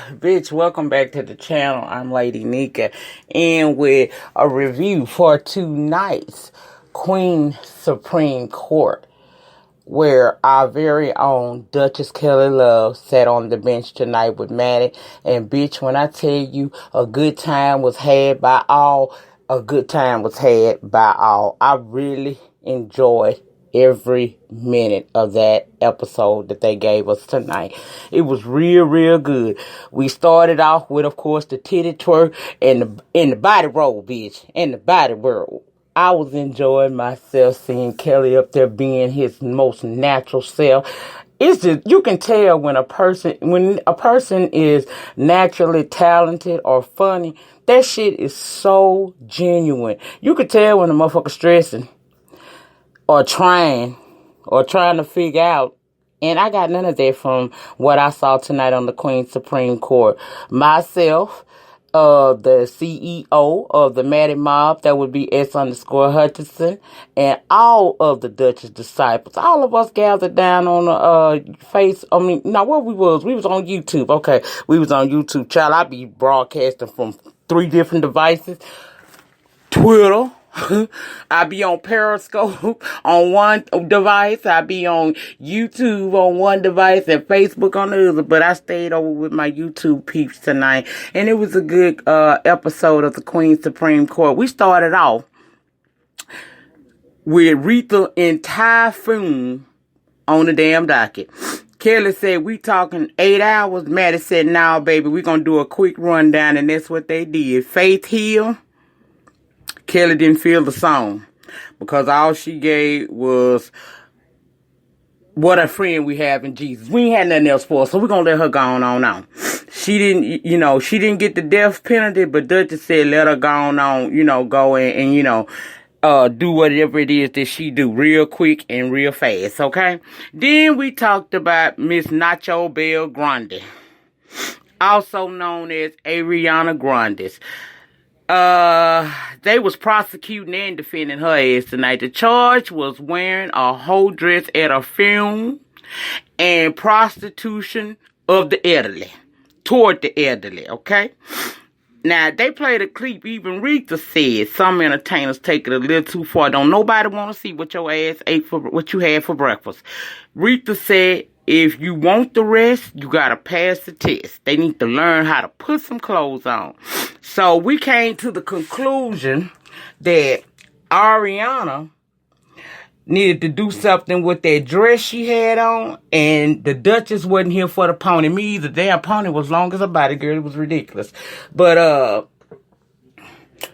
Bitch, welcome back to the channel. I'm Lady Nika, and with a review for tonight's Queen Supreme Court, where our very own Duchess Kelly Love sat on the bench tonight with Maddie. And bitch, when I tell you a good time was had by all, a good time was had by all. I really enjoyed every minute of that episode that they gave us tonight. It was real good. We started off with, of course, the titty twerk and the body roll, bitch, and the body roll. I was enjoying myself seeing Kelly up there being his most natural self. It's just, you can tell when a person is naturally talented or funny, that shit is so genuine. You can tell when a motherfucker's stressing or trying to figure out. And I got none of that from what I saw tonight on the Queen Supreme Court. Myself, the CEO of the Maddie Mob, that would be S_Hutchinson, and all of the Duchess disciples. All of us gathered down on the where we was on YouTube. Okay, we was on YouTube. Child, I be broadcasting from 3 different devices. Twitter. I be on Periscope on one device. I be on YouTube on one device and Facebook on the other. But I stayed over with my YouTube peeps tonight. And it was a good episode of the Queen Supreme Court. We started off with Aretha and Typhoon on the damn docket. Kelly said, we talking 8 hours. Maddie said, nah, baby, we gonna do a quick rundown. And that's what they did. Faith Hill. Kelly didn't feel the song because all she gave was what a friend we have in Jesus. We ain't had nothing else for her, so we're going to let her go on. She didn't get the death penalty, but Duchess said let her go on, go and do whatever it is that she do real quick and real fast, okay? Then we talked about Miss Nacho Belle Grande, also known as Ariana Grande. They was prosecuting and defending her ass tonight. The charge was wearing a whole dress at a funeral and prostitution of the elderly, toward the elderly, okay? Now, they played a clip. Even Aretha said some entertainers take it a little too far. Don't nobody want to see what your ass ate for, what you had for breakfast. Aretha said, if you want the rest, you gotta pass the test. They need to learn how to put some clothes on. So we came to the conclusion that Ariana needed to do something with that dress she had on, and the Duchess wasn't here for the pony. Me either. Damn pony was long as a body, girl. It was ridiculous. But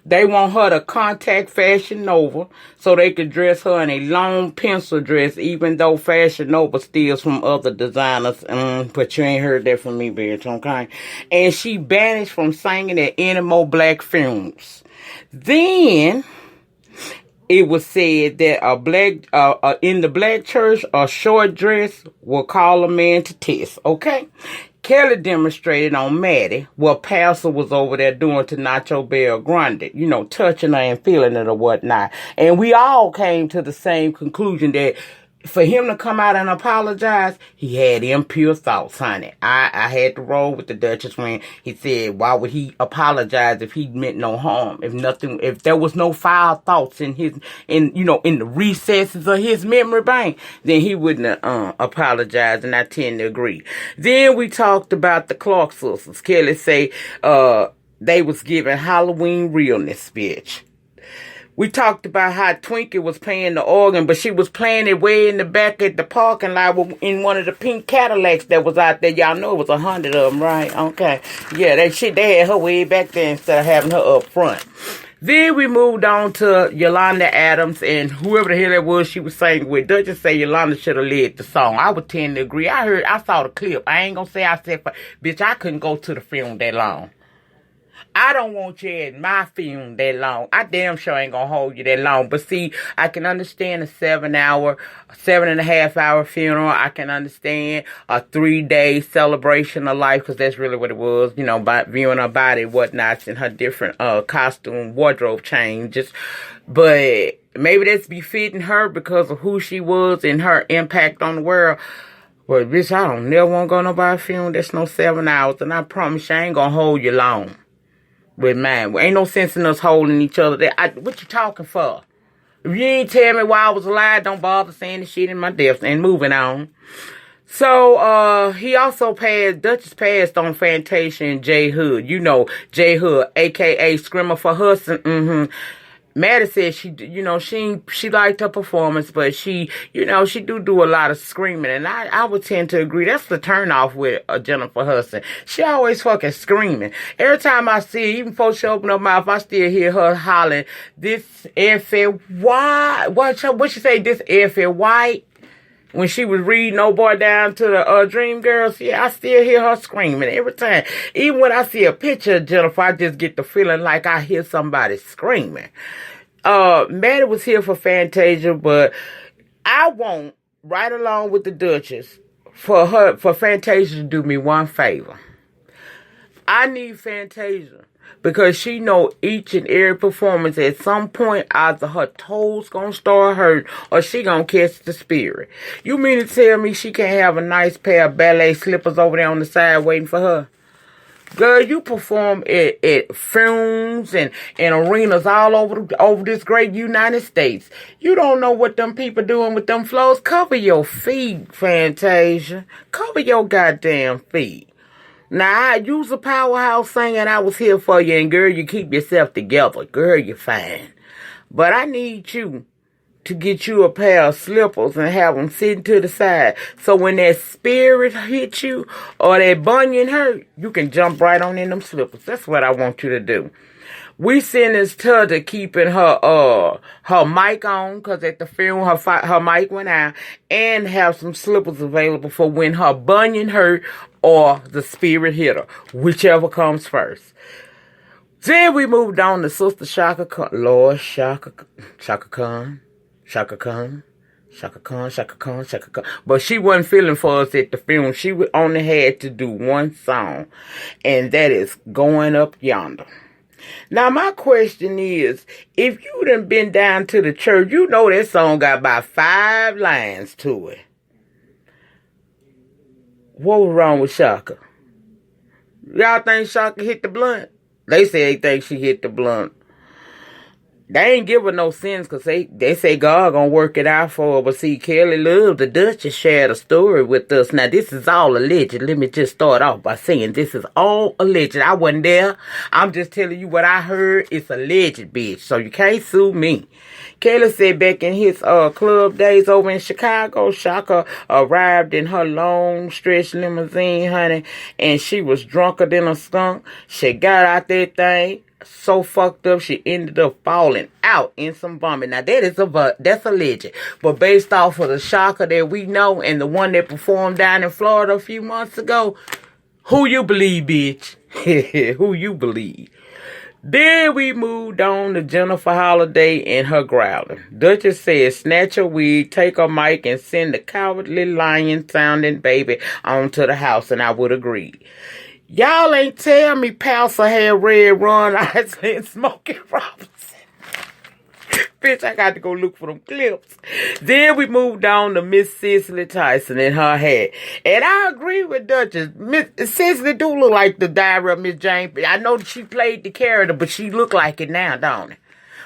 they want her to contact Fashion Nova so they could dress her in a long pencil dress, even though Fashion Nova steals from other designers. But you ain't heard that from me, bitch, okay? And she banished from singing at any more black funerals. Then it was said that in the black church, a short dress will call a man to test, okay? Kelly demonstrated on Maddie what Pastor was over there doing to Nacho Belle Grande, touching her and feeling it or whatnot. And we all came to the same conclusion that for him to come out and apologize, he had impure thoughts, honey. I had to roll with the Duchess when he said, why would he apologize if he meant no harm? If there was no foul thoughts in the recesses of his memory bank, then he wouldn't apologize, and I tend to agree. Then we talked about the Clark sisters. Kelly say, they was giving Halloween realness, bitch. We talked about how Twinkie was playing the organ, but she was playing it way in the back at the parking lot in one of the pink Cadillacs that was out there. Y'all know it was 100 of them, right? Okay. Yeah, they had her way back there instead of having her up front. Then we moved on to Yolanda Adams and whoever the hell that was she was singing with. Duchess say Yolanda should have led the song. I would tend to agree. I saw the clip. I ain't gonna say I said, bitch, I couldn't go to the film that long. I don't want you at my film that long. I damn sure ain't gonna hold you that long. But see, I can understand a 7.5 hour funeral. I can understand a 3-day celebration of life, because that's really what it was, by viewing her body, whatnot, and her different costume, wardrobe changes. But maybe that's befitting her because of who she was and her impact on the world. Well, bitch, I don't never want to go nobody funeral. That's no 7 hours. And I promise you, I ain't going to hold you long with mine. Well, ain't no sense in us holding each other there. What you talking for? If you ain't tell me why I was alive, don't bother saying the shit in my death. And moving on. So, he also Duchess passed on Fantasia and J Hood. You know, J Hood, a.k.a. Screamer for Hudson. Maddie said she liked her performance, but she do a lot of screaming. And I would tend to agree. That's the turnoff with Jennifer Hudson. She always fucking screaming. Every time I see her, even before she open her mouth, I still hear her hollering, this effing white. What she say, this effing white? When she was reading No Boy Down to the Dream Girls, yeah, I still hear her screaming every time. Even when I see a picture of Jennifer, I just get the feeling like I hear somebody screaming. Maddie was here for Fantasia, but I want, right along with the Duchess, for Fantasia to do me one favor. I need Fantasia. Because she know each and every performance at some point either her toes gonna start hurting or she gonna catch the spirit. You mean to tell me she can't have a nice pair of ballet slippers over there on the side waiting for her? Girl, you perform at films and arenas all over this great United States. You don't know what them people doing with them flows. Cover your feet, Fantasia. Cover your goddamn feet. Now, I use a powerhouse singing, I was here for you, and girl, you keep yourself together. Girl, you're fine. But I need you to get you a pair of slippers and have them sitting to the side. So when that spirit hits you or that bunion hurt, you can jump right on in them slippers. That's what I want you to do. We sentenced her to keeping her mic on, because at the film her mic went out, and have some slippers available for when her bunion hurt or the spirit hit her, whichever comes first. Then we moved on to Sister Chaka Khan. Lord Chaka Khan. But she wasn't feeling for us at the film. She only had to do one song, and that is Going Up Yonder. Now, my question is, if you done been down to the church, you know that song got about 5 lines to it. What was wrong with Chaka? Y'all think Chaka hit the blunt? They say they think she hit the blunt. They ain't give her no sins because they say God gonna work it out for her. But see, Kelly Love, the Duchess, shared a story with us. Now, this is all alleged. Let me just start off by saying this is all alleged. I wasn't there. I'm just telling you what I heard. It's alleged, bitch. So you can't sue me. Kelly said back in his club days over in Chicago, Chaka arrived in her long stretch limousine, honey, and she was drunker than a skunk. She got out that thing so fucked up she ended up falling out in some vomit. Now that's alleged, but based off of the Chaka that we know and the one that performed down in Florida a few months ago, who you believe, bitch? Who you believe? Then we moved on to Jennifer Holliday and her growling. Duchess said, snatch her wig, take her mic, and send the cowardly lion sounding baby onto the house, and I would agree. Y'all ain't tell me Pastor had Red Ron Isley and Smokey Robinson. Bitch, I got to go look for them clips. Then we moved on to Miss Cicely Tyson and her hat. And I agree with Duchess. Miss Cicely do look like the diary of Miss Jane. I know that she played the character, but she look like it now, don't it?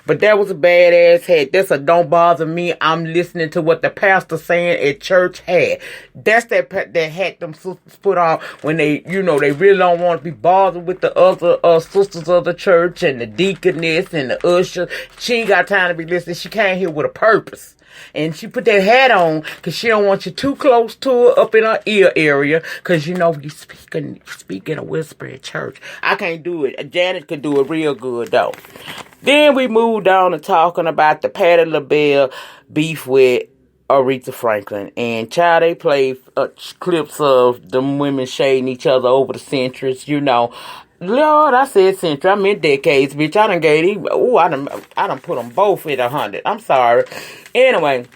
But that was a badass hat. That's a don't bother me. I'm listening to what the pastor saying at church hat. That's that hat them sisters put on when they really don't want to be bothered with the other sisters of the church and the deaconess and the usher. She ain't got time to be listening. She came here with a purpose. And she put that hat on because she don't want you too close to her up in her ear area. Because, you speaking a whisper at church. I can't do it. Janet could do it real good, though. Then we moved on to talking about the Patti LaBelle beef with Aretha Franklin. And child, they played clips of them women shading each other over the centuries, Lord, I said century. I meant decades, bitch. I done gave these. I done put them both at 100. I'm sorry. Anyway,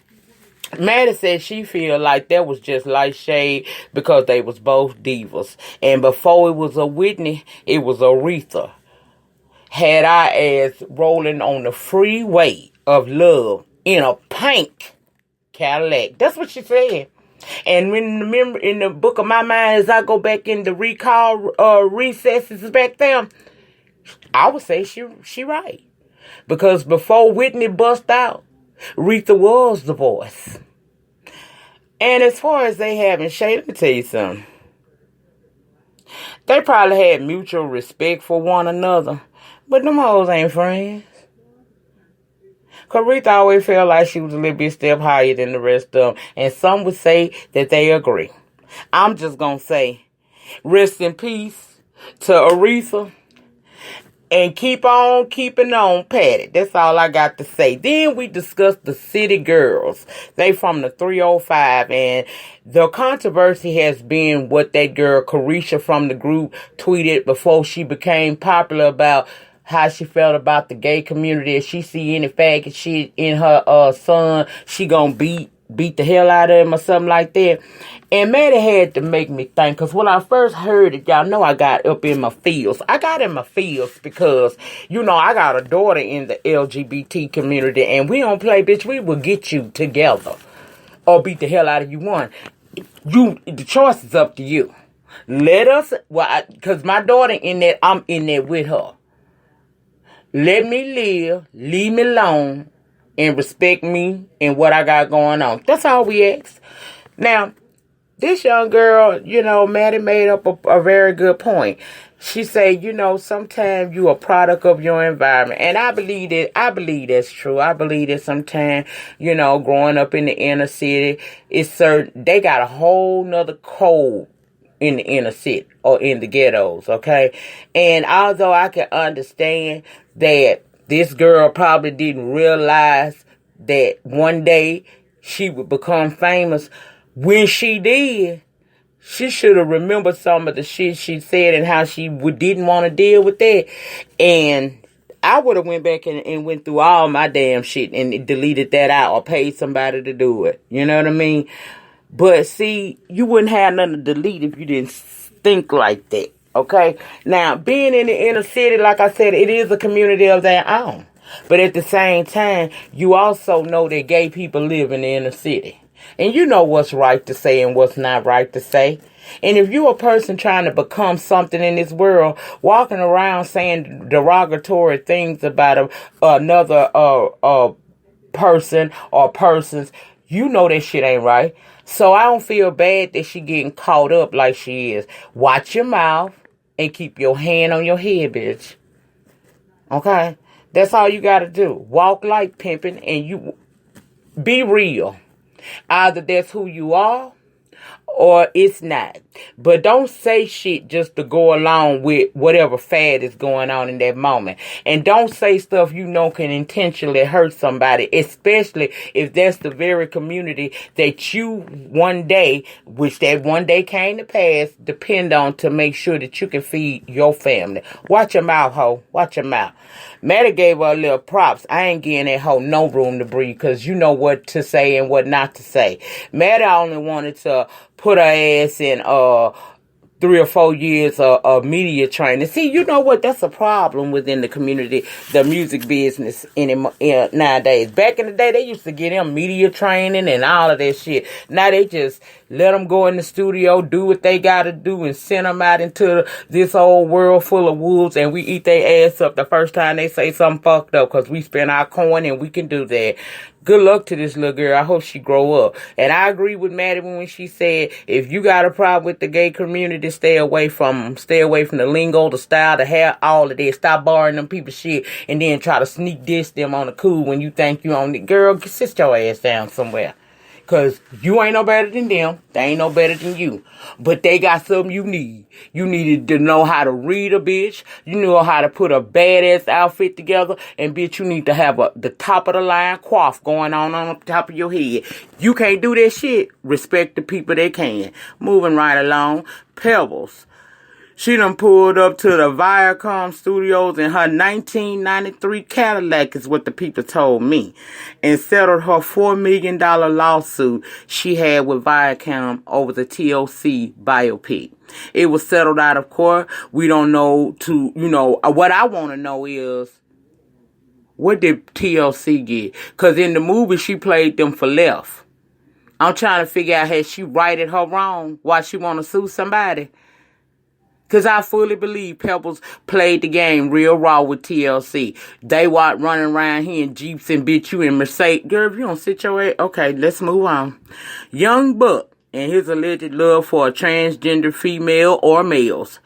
Maddie said she feel like that was just light shade because they was both divas. And before it was a Whitney, it was Aretha. Had our ass rolling on the freeway of love in a pink Cadillac. That's what she said. And when remember in the book of my mind, as I go back in the recall recesses back there, I would say she right. Because before Whitney bust out, Aretha was the voice. And as far as they having Shay, let me tell you something. They probably had mutual respect for one another, but them hoes ain't friends. Cause Aretha always felt like she was a little bit step higher than the rest of them, and some would say that they agree. I'm just gonna say, rest in peace to Aretha. And keep on keeping on, Patti. That's all I got to say. Then we discussed the City Girls. They from the 305. And the controversy has been what that girl, Carisha from the group, tweeted before she became popular about how she felt about the gay community. If she see any faggot shit in her son, she gonna beat the hell out of him or something like that. And Maddie had to make me think, because when I first heard it, y'all know I got up in my feels. I got in my feels because, I got a daughter in the LGBT community, and we don't play, bitch. We will get you together or beat the hell out of you one. The choice is up to you. Let us, because my daughter in that, I'm in there with her. Let me live, leave me alone, and respect me and what I got going on. That's all we ask. Now, this young girl, Maddie made up a very good point. She said, sometimes you a product of your environment. And I believe that's true. I believe that sometimes, growing up in the inner city, they got a whole nother code in the inner city or in the ghettos, okay? And although I can understand that this girl probably didn't realize that one day she would become famous, when she did, she should have remembered some of the shit she said and how she didn't want to deal with that. And I would have went back and went through all my damn shit and deleted that out or paid somebody to do it. You know what I mean? But see, you wouldn't have nothing to delete if you didn't think like that. Okay? Now, being in the inner city, like I said, it is a community of their own. But at the same time, you also know that gay people live in the inner city. And you know what's right to say and what's not right to say. And if you're a person trying to become something in this world, walking around saying derogatory things about another person or persons, you know that shit ain't right. So I don't feel bad that she getting caught up like she is. Watch your mouth and keep your hand on your head, bitch. Okay? That's all you gotta do. Walk like pimping and you be real. Either that's who you are or it's not. But don't say shit just to go along with whatever fad is going on in that moment. And don't say stuff you know can intentionally hurt somebody, especially if that's the very community that you one day, which that one day came to pass, depend on to make sure that you can feed your family. Watch your mouth, ho. Watch your mouth. Maddie gave her a little props. I ain't giving that hoe no room to breathe because you know what to say and what not to say. Maddie only wanted to put her ass in 3 or 4 years of media training. See, you know what? That's a problem within the community, the music business nowadays. Back in the day, they used to get them media training and all of that shit. Now they just let them go in the studio, do what they got to do, and send them out into this old world full of wolves, and we eat their ass up the first time they say something fucked up because we spend our coin and we can do that. Good luck to this little girl. I hope she grow up. And I agree with Maddie when she said, if you got a problem with the gay community, stay away from them. Stay away from the lingo, the style, the hair, all of that. Stop borrowing them people's shit and then try to sneak diss them on the cool when you think you on it. Girl, sit your ass down somewhere. Because you ain't no better than them. They ain't no better than you. But they got something you need. You needed to know how to read a bitch. You know how to put a badass outfit together. And bitch, you need to have the top of the line coif going on the top of your head. You can't do that shit. Respect the people that can. Moving right along. Pebbles. She done pulled up to the Viacom studios in her 1993 Cadillac, is what the people told me, and settled her $4 million lawsuit she had with Viacom over the TLC biopic. It was settled out of court. We don't know what I want to know is, what did TLC get? Because in the movie, she played them for left. I'm trying to figure out, has she righted her wrong? Why she want to sue somebody? Because I fully believe Pebbles played the game real raw with TLC. They walk running around here in Jeeps and bitch you in Mercedes. Girl, if you don't sit your ass. Okay, let's move on. Young Buck and his alleged love for a transgender female or males.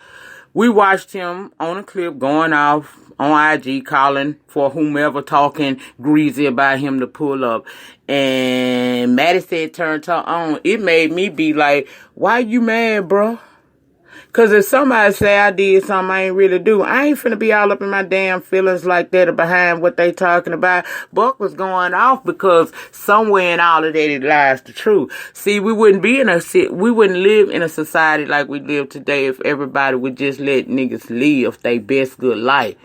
We watched him on a clip going off on IG calling for whomever talking greasy about him to pull up. And Maddie said turned her on. It made me be like, why you mad, bro? Because if somebody say I did something I ain't really do, I ain't finna be all up in my damn feelings like that or behind what they talking about. Buck was going off because somewhere in all of that it lies the truth. See, we wouldn't live in a society like we live today if everybody would just let niggas live their best good life.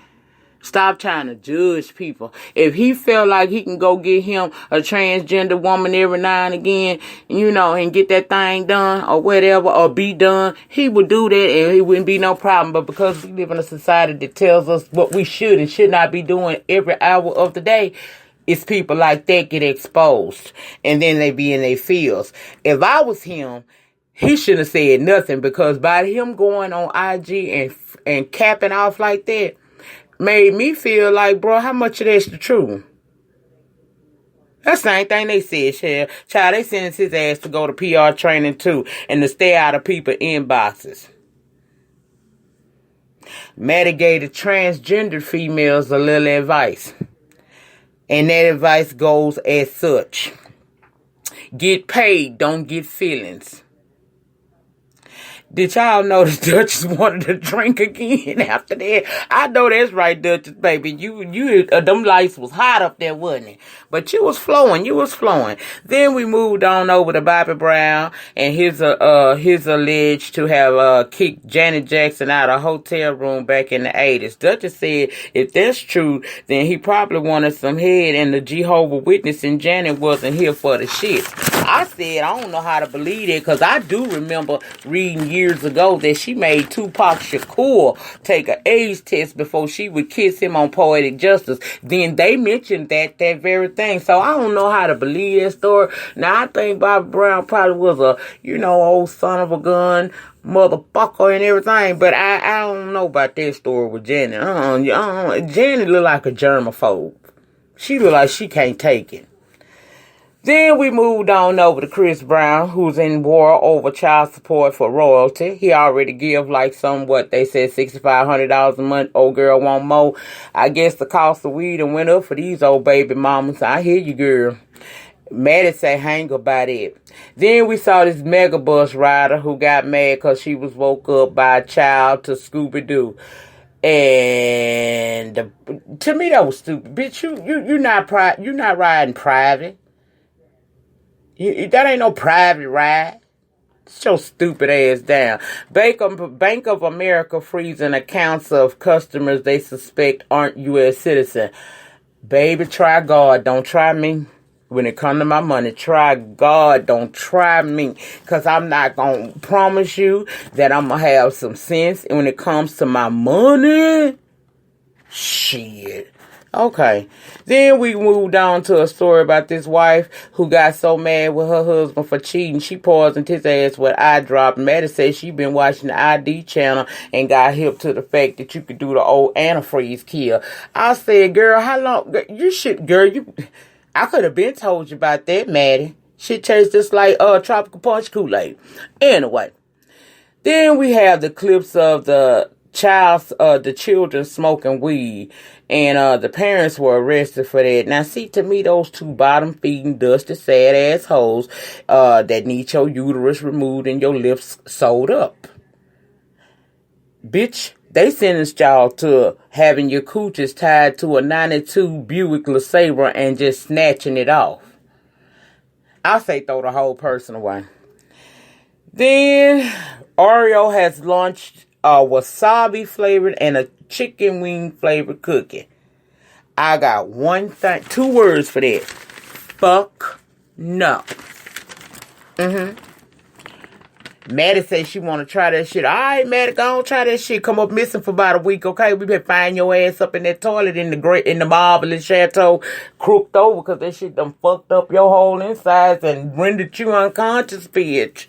Stop trying to judge people. If he felt like he can go get him a transgender woman every now and again, and get that thing done or whatever, or be done, he would do that and it wouldn't be no problem. But because we live in a society that tells us what we should and should not be doing every hour of the day, it's people like that get exposed and then they be in their fields. If I was him, he shouldn't have said nothing, because by him going on IG and capping off like that, made me feel like, bro, how much of that's the truth? That's the same thing they said, Child, they sentenced his ass to go to PR training too and to stay out of people's inboxes. Maddie gave the transgender females a little advice. And that advice goes as such. Get paid, don't get feelings. Did y'all notice Duchess wanted to drink again after that? I know that's right, Duchess, baby. You, them lights was hot up there, wasn't it? But you was flowing. Then we moved on over to Bobby Brown and his alleged to have kicked Janet Jackson out of a hotel room back in the 80s. Duchess said if that's true, then he probably wanted some head and the Jehovah Witness and Janet wasn't here for the shit. I said I don't know how to believe it, because I do remember reading years ago that she made Tupac Shakur take an AIDS test before she would kiss him on Poetic Justice. Then they mentioned that very thing. So I don't know how to believe that story. Now I think Bobby Brown probably was a, old son of a gun, motherfucker and everything. But I don't know about that story with Janet. Janet look like a germaphobe. She look like she can't take it. Then we moved on over to Chris Brown, who's in war over child support for royalty. He already give they said $6,500 a month. Old girl want more. I guess the cost of weed went up for these old baby mamas. I hear you, girl. Maddie say hang about it. Then we saw this mega bus rider who got mad because she was woke up by a child to Scooby-Doo. And to me that was stupid. Bitch, you're not riding private. That ain't no private ride. Sit your stupid ass down. Bank of America freezing accounts of customers they suspect aren't U.S. citizens. Baby, try God. Don't try me. When it comes to my money, try God. Don't try me. Because I'm not going to promise you that I'm going to have some sense. And when it comes to my money, shit. Okay. Then we moved on to a story about this wife who got so mad with her husband for cheating. She poisoned his ass with eye drop. Maddie said she been watching the ID channel and got hip to the fact that you could do the old antifreeze kill. I said, girl, how long? I could have been told you about that, Maddie. Shit tastes just like tropical punch Kool-Aid. Anyway. Then we have the clips of the children smoking weed, and the parents were arrested for that. Now, see, to me, those two bottom-feeding, dusty, sad assholes that need your uterus removed and your lips sewed up. Bitch, they sentenced y'all to having your cooches tied to a 92 Buick LeSabre and just snatching it off. I say throw the whole person away. Then Oreo has launched a wasabi flavored and a chicken wing flavored cookie. I got two words for that. Fuck no. Maddie said she want to try that shit. All right, Maddie, go on, try that shit. Come up missing for about a week, okay? We been find your ass up in that toilet in the marvelous chateau, crooked over because that shit done fucked up your whole insides and rendered you unconscious, bitch.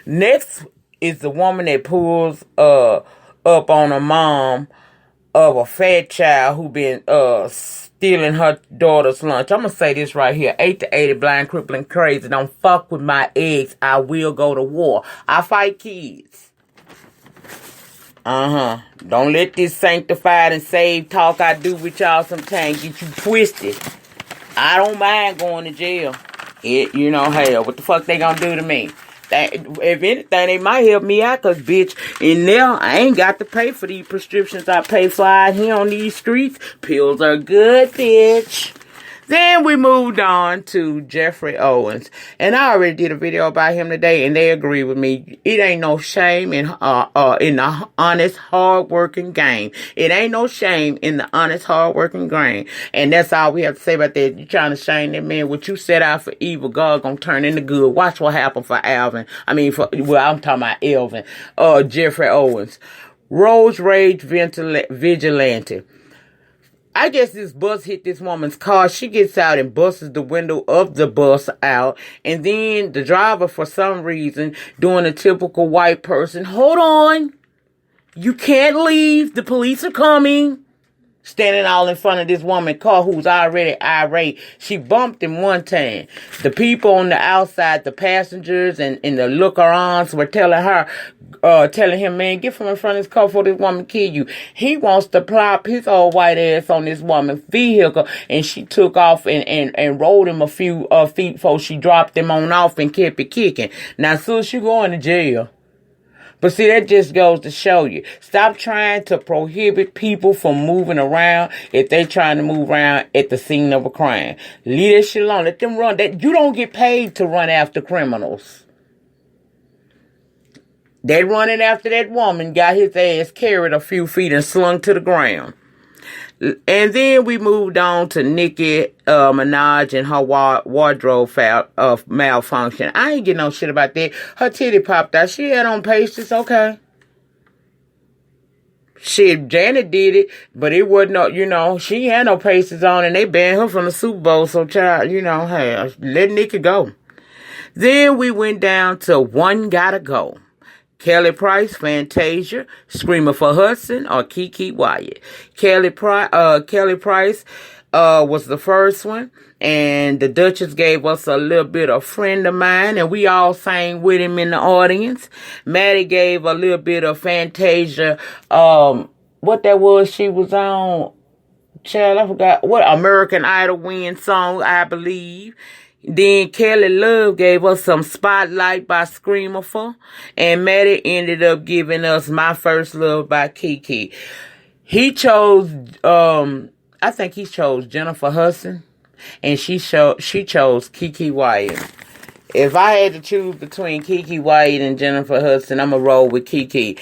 Next is the woman that pulls up on a mom of a fat child who been stealing her daughter's lunch. I'm gonna say this right here. 8 to 80, blind, crippling, crazy. Don't fuck with my eggs. I will go to war. I fight kids. Don't let this sanctified and saved talk I do with y'all sometimes get you twisted. I don't mind going to jail. Hell, what the fuck they gonna do to me? If anything, they might help me out, cause bitch, in there, I ain't got to pay for these prescriptions I pay for out here on these streets. Pills are good, bitch. Then we moved on to Jeffrey Owens. And I already did a video about him today, and they agree with me. It ain't no shame in the honest, hard-working game. It ain't no shame in the honest, hard-working game. And that's all we have to say about that. You trying to shame that man. What you set out for evil, God gonna turn into good. Watch what happened for Alvin. I'm talking about Elvin. Jeffrey Owens. Rose Rage Vigilante. I guess this bus hit this woman's car. She gets out and busts the window of the bus out. And then the driver, for some reason, doing a typical white person, hold on. You can't leave. The police are coming. Standing all in front of this woman's car who's already irate. She bumped him one time. The people on the outside, the passengers and the looker-ons were telling him, man, get from in front of this car before this woman kill you. He wants to plop his old white ass on this woman's vehicle, and she took off and rolled him a few feet before she dropped him on off and kept it kicking. Now, so she going to jail. But see, that just goes to show you. Stop trying to prohibit people from moving around if they trying to move around at the scene of a crime. Leave that shit alone. Let them run. You don't get paid to run after criminals. They running after that woman, got his ass carried a few feet and slung to the ground. And then we moved on to Nicki Minaj and her wardrobe malfunction. I ain't getting no shit about that. Her titty popped out. She had on pasties, okay. Shit, Janet did it, but it wasn't no, she had no pasties on, and they banned her from the Super Bowl. So, child, hey, let Nicki go. Then we went down to One Gotta Go. Kelly Price, Fantasia, Screamer for Hudson, or Kiki Wyatt. Kelly Price was the first one, and the Duchess gave us a little bit of Friend of Mine, and we all sang with him in the audience. Maddie gave a little bit of Fantasia, what that was she was on, child, I forgot, what American Idol win song, I believe. Then Kelly Love gave us some Spotlight by Screamer for, and Maddie ended up giving us My First Love by Kiki. He chose, I think he chose Jennifer Hudson, and she chose Kiki Wyatt. If I had to choose between Kiki Wyatt and Jennifer Hudson, I'm gonna roll with Kiki.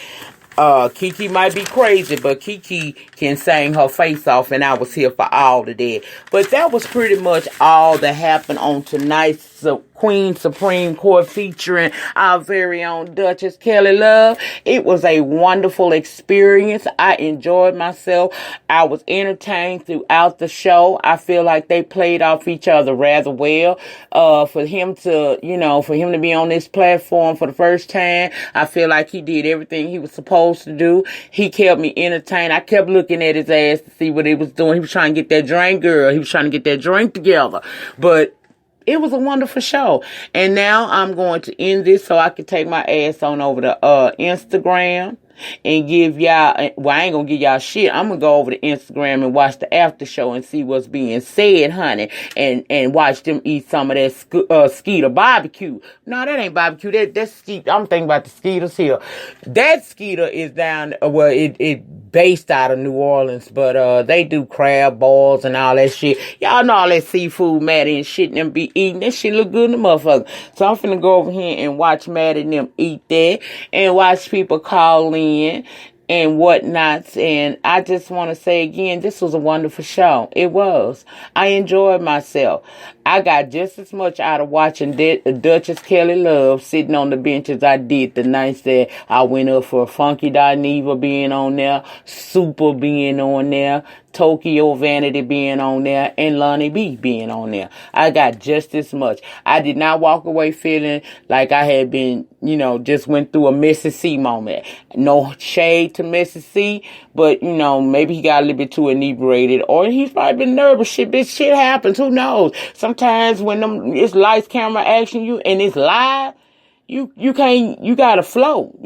Kiki might be crazy, but Kiki can sing her face off, and I was here for all of that. But that was pretty much all that happened on tonight's Queen Supreme Court featuring our very own Duchess Kelly Love. It was a wonderful experience. I enjoyed myself. I was entertained throughout the show. I feel like they played off each other rather well. For him to be on this platform for the first time, I feel like he did everything he was supposed to do. He kept me entertained. I kept looking at his ass to see what he was doing. He was trying to get that drink, girl. He was trying to get that drink together. But it was a wonderful show. And now I'm going to end this so I can take my ass on over to Instagram and give y'all, well, I ain't gonna give y'all shit. I'm gonna go over to Instagram and watch the after show and see what's being said, honey, and watch them eat some of that Skeeter barbecue. No, that ain't barbecue. That's Skeeter. I'm thinking about the Skeeters here. That Skeeter is down, well, it based out of New Orleans, but they do crab balls and all that shit. Y'all know all that seafood Maddie and shit and them be eating. That shit look good in the motherfucker. So I'm finna go over here and watch Maddie and them eat that and watch people call in and whatnots. And I just want to say again, this was a wonderful show. It was. I enjoyed myself. I got just as much out of watching Duchess Kelly Love sitting on the bench as I did the nights that I went up for Funky Dineva being on there, Super being on there, Tokyo Vanity being on there, and Lonnie B being on there. I got just as much. I did not walk away feeling like I had been, just went through a Missy C moment. No shade to Missy C, but, maybe he got a little bit too inebriated, or he's probably been nervous. Shit happens. Who knows? Sometimes when it's lights, camera, action, and it's live, you can't, you gotta flow,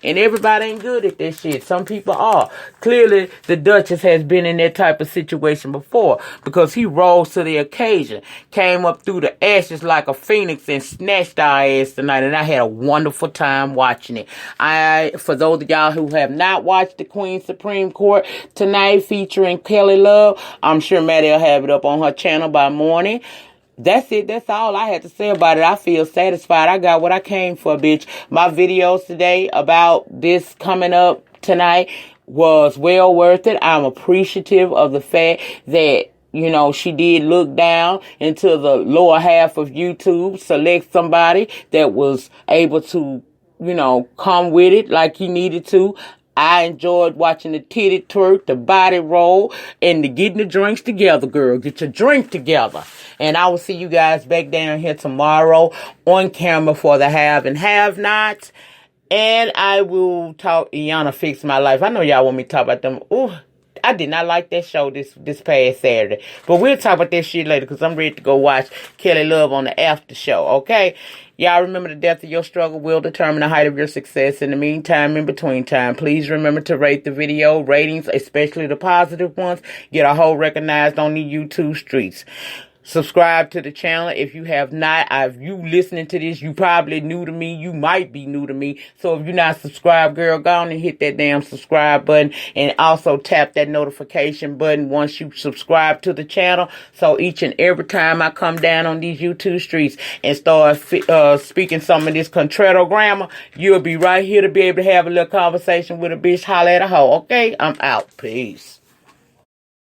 and everybody ain't good at that shit. Some people are. Clearly, the Duchess has been in that type of situation before, because he rose to the occasion, came up through the ashes like a phoenix and snatched our ass tonight, and I had a wonderful time watching it. For those of y'all who have not watched the Queen Supreme Court tonight featuring Kelly Love, I'm sure Maddie will have it up on her channel by morning. That's it. That's all I had to say about it. I feel satisfied. I got what I came for, bitch. My videos today about this coming up tonight was well worth it. I'm appreciative of the fact that, she did look down into the lower half of YouTube, select somebody that was able to, come with it like he needed to. I enjoyed watching the titty twerk, the body roll, and the getting the drinks together, girl. Get your drink together. And I will see you guys back down here tomorrow on camera for the have and have nots. And I will talk, Iyanla Fix My Life. I know y'all want me to talk about them. Ooh, I did not like that show this past Saturday. But we'll talk about that shit later, because I'm ready to go watch Kelly Love on the after show, okay? Y'all remember, the depth of your struggle will determine the height of your success. In the meantime, in between time, please remember to rate the video. Ratings, especially the positive ones, get a whole recognized on the YouTube streets. Subscribe to the channel if you have not. If you listening to this, you probably new to me. You might be new to me. So if you're not subscribed, girl, go on and hit that damn subscribe button. And also tap that notification button once you subscribe to the channel. So each and every time I come down on these YouTube streets and start speaking some of this contratto grammar, you'll be right here to be able to have a little conversation with a bitch, holler at a hoe. Okay? I'm out. Peace.